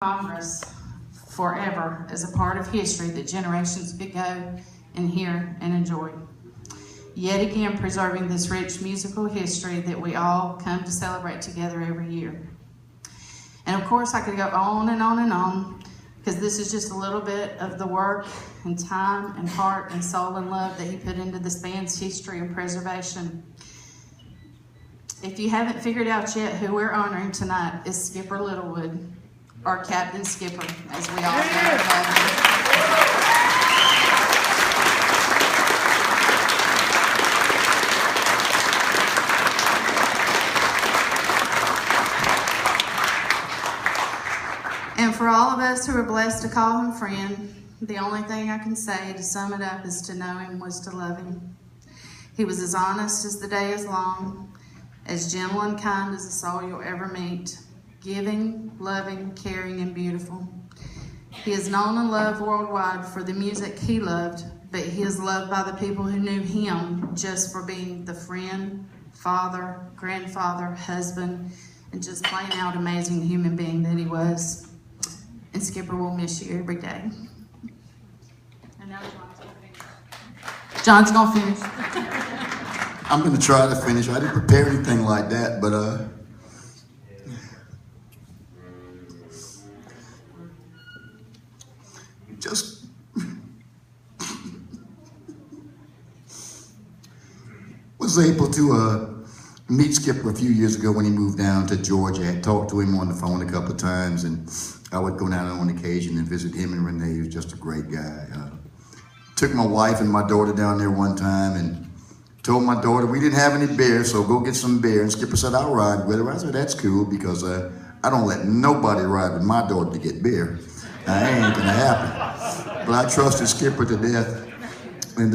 Congress forever as a part of history that generations could go and hear and enjoy. Yet again, preserving this rich musical history that we all come to celebrate together every year. And of course, I could go on and on and on, because this is just a little bit of the work and time and heart and soul and love that he put into this band's history and preservation. If you haven't figured out yet, who we're honoring tonight is Skipper Littlewood, our Captain Skipper, as we all know him. And for all of us who are blessed to call him friend, the only thing I can say to sum it up is to know him was to love him. He was as honest as the day is long, as gentle and kind as a soul you'll ever meet, giving, loving, caring, and beautiful. He is known and loved worldwide for the music he loved, but he is loved by the people who knew him just for being the friend, father, grandfather, husband, and just plain out amazing human being that he was. And Skipper will miss you every day. And now John's gonna finish. I'm gonna try to finish. I didn't prepare anything like that, but just was able to meet Skipper a few years ago when he moved down to Georgia. I had talked to him on the phone a couple of times, and I would go down on occasion and visit him and Renee. He was just a great guy. Took my wife and my daughter down there one time and told my daughter we didn't have any beer, so go get some beer. And Skipper said, I'll ride with her. I said, that's cool, because I don't let nobody ride with my daughter to get beer. That ain't gonna happen. But I trusted Skipper to death. And,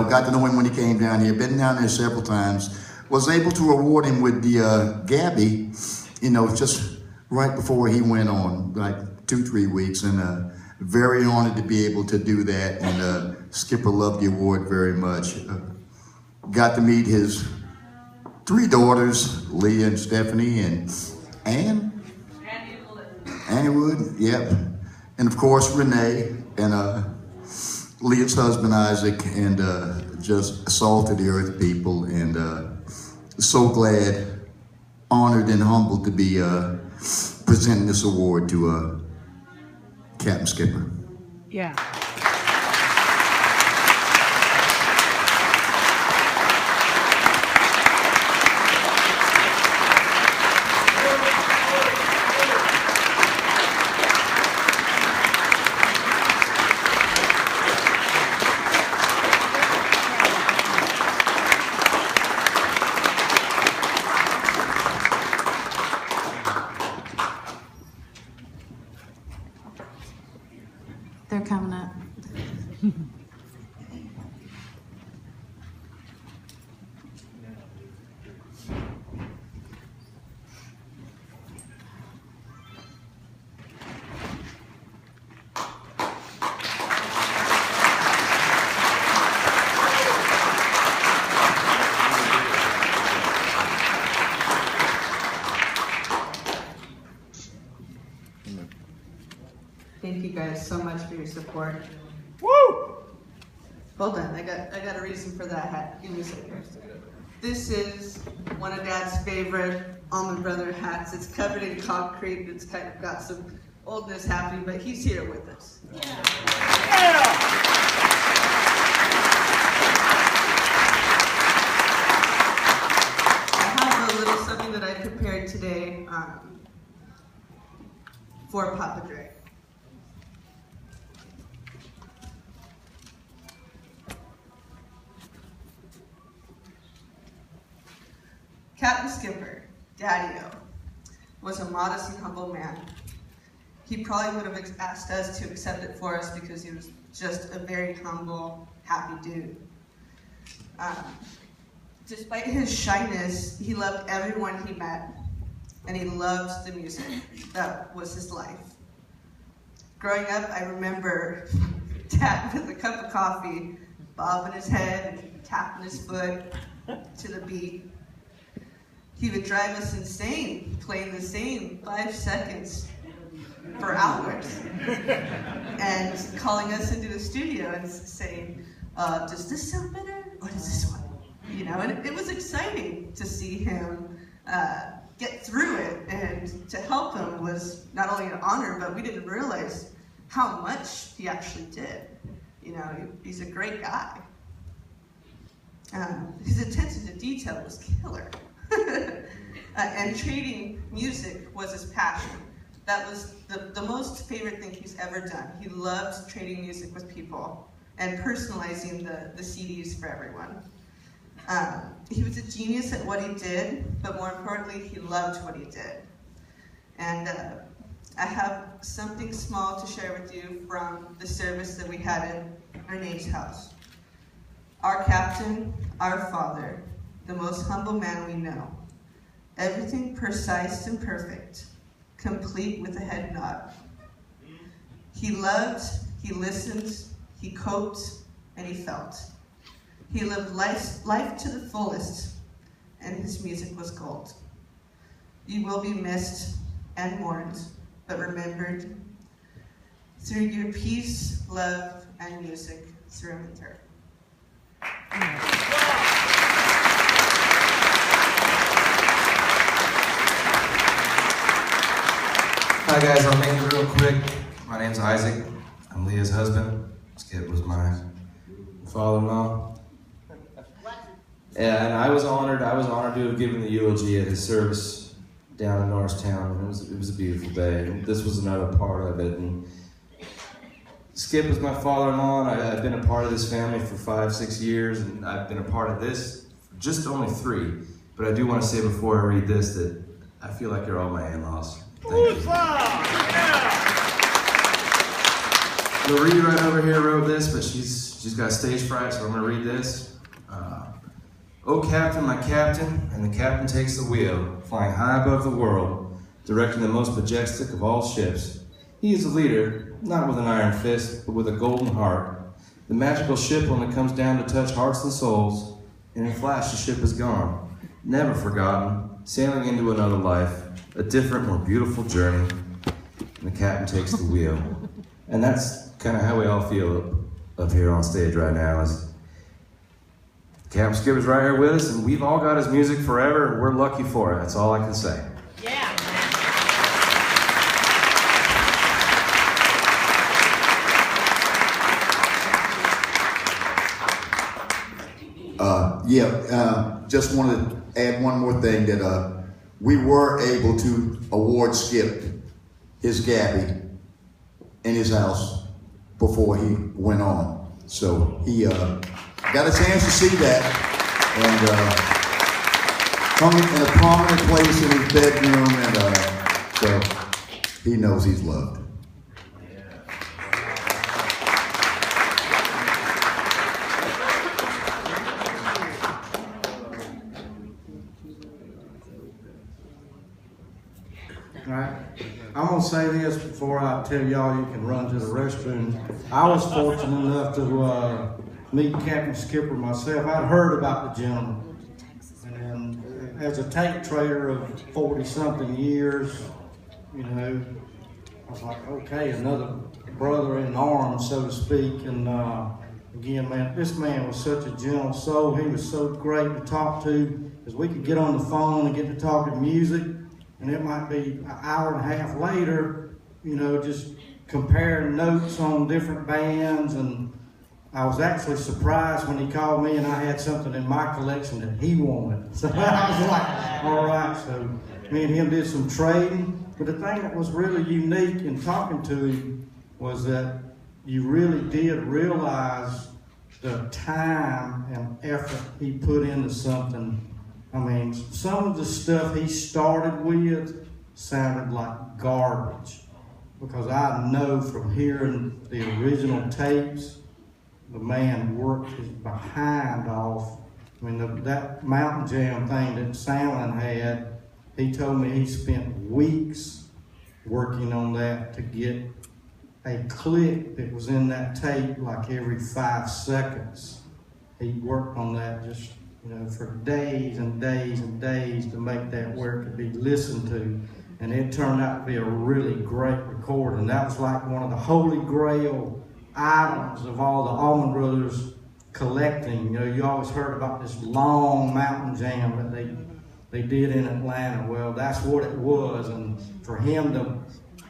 got to know him when he came down here. Been down there several times. Was able to award him with the Gabby, just right before he went on, like 2-3 weeks. And very honored to be able to do that. And Skipper loved the award very much. Got to meet his 3 daughters, Leah and Stephanie, and Annie Wood, yep. And of course, Renee, and Leah's husband, Isaac, and just salt of the earth people, and so glad, honored, and humbled to be presenting this award to Captain Skipper. Yeah. They're coming up. Thank you guys so much for your support. Woo! Hold on, I got a reason for that hat. Give me a second. This is one of Dad's favorite Almond Brother hats. It's covered in concrete. It's kind of got some oldness happening, but he's here with us. Yeah. I have a little something that I prepared today for Papa Dre. Captain Skipper, Daddy-O, was a modest and humble man. He probably would have asked us to accept it for us because he was just a very humble, happy dude. Despite his shyness, he loved everyone he met, and he loved the music. That was his life. Growing up, I remember Dad with a cup of coffee, bobbing his head and tapping his foot to the beat. he would drive us insane, playing the same 5 seconds for hours, and calling us into the studio and saying, does this sound better, or does this one? You know, and it was exciting to see him get through it, and to help him was not only an honor, but we didn't realize how much he actually did. You know, he's a great guy. His attention to detail was killer. And trading music was his passion. That was the most favorite thing he's ever done. He loved trading music with people and personalizing the CDs for everyone. He was a genius at what he did, but more importantly, he loved what he did. And I have something small to share with you from the service that we had in Renee's house. Our captain, our father, the most humble man we know. Everything precise and perfect, complete with a head nod. He loved, he listened, he coped, and he felt. He lived life to the fullest, and his music was gold. You will be missed and mourned, but remembered through your peace, love, and music through and through. Hi guys, I'll make it real quick. My name's Isaac. I'm Leah's husband. Skip was my father-in-law. And I was honored to have given the eulogy at his service down in Norristown. And it was a beautiful day. And this was another part of it. And Skip is my father-in-law, and I've been a part of this family for 5-6 years, and I've been a part of this for just only 3. But I do want to say before I read this that I feel like you're all my in-laws. Thank you. Marie right over here wrote this, but she's got stage fright, so I'm going to read this. Oh, Captain, my captain, and the captain takes the wheel, flying high above the world, directing the most majestic of all ships. He is a leader, not with an iron fist, but with a golden heart. The magical ship only comes down to touch hearts and souls, and in a flash the ship is gone, never forgotten, sailing into another life, a different, more beautiful journey, and the captain takes the wheel. And that's kind of how we all feel up here on stage right now. Is Capt Skipper's right here with us, and we've all got his music forever, and we're lucky for it. That's all I can say. Yeah. Just wanted to add one more thing that we were able to award Skip his Gabby in his house before he went on. So he got a chance to see that and hung it in a prominent place in his bedroom, and so he knows he's loved. Right. I'm going to say this before I tell y'all you can run to the restroom. I was fortunate enough to meet Captain Skipper myself. I'd heard about the gentleman. And as a tape trader of 40-something years, you know, I was like, okay, another brother in arms, so to speak. And again, man, this man was such a gentle soul. He was so great to talk to, because we could get on the phone and get to talking music. And it might be an hour and a half later, you know, just comparing notes on different bands. And I was actually surprised when he called me and I had something in my collection that he wanted. So I was like, all right. So me and him did some trading. But the thing that was really unique in talking to him was that you really did realize the time and effort he put into something. I mean, some of the stuff he started with sounded like garbage, because I know from hearing the original tapes, the man worked his behind off. I mean, that Mountain Jam thing that Salmon had, he told me he spent weeks working on that to get a click that was in that tape like every 5 seconds. He worked on that just for days and days and days to make that where it could be listened to. And it turned out to be a really great recording. That was like one of the holy grail items of all the Allman Brothers collecting. You always heard about this long mountain jam that they did in Atlanta. Well, that's what it was, and for him to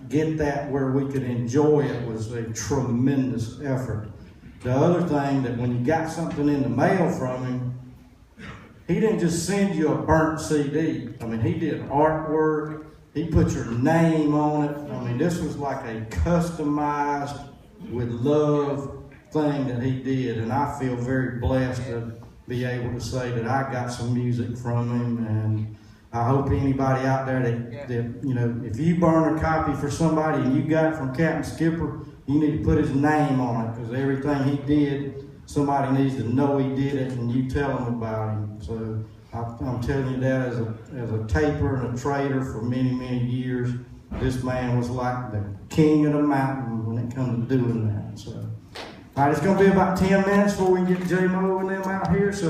get that where we could enjoy it was a tremendous effort. The other thing, that when you got something in the mail from him, he didn't just send you a burnt CD. I mean, he did artwork. He put your name on it. I mean, this was like a customized, with love thing that he did. And I feel very blessed to be able to say that I got some music from him. And I hope anybody out there that if you burn a copy for somebody and you got it from Captain Skipper, you need to put his name on it, because everything he did, somebody needs to know he did it, and you tell them about him. So I'm telling you that as a taper and a trader for many, many years, this man was like the king of the mountain when it comes to doing that. So, all right, it's going to be about 10 minutes before we get J-Mo and them out here. So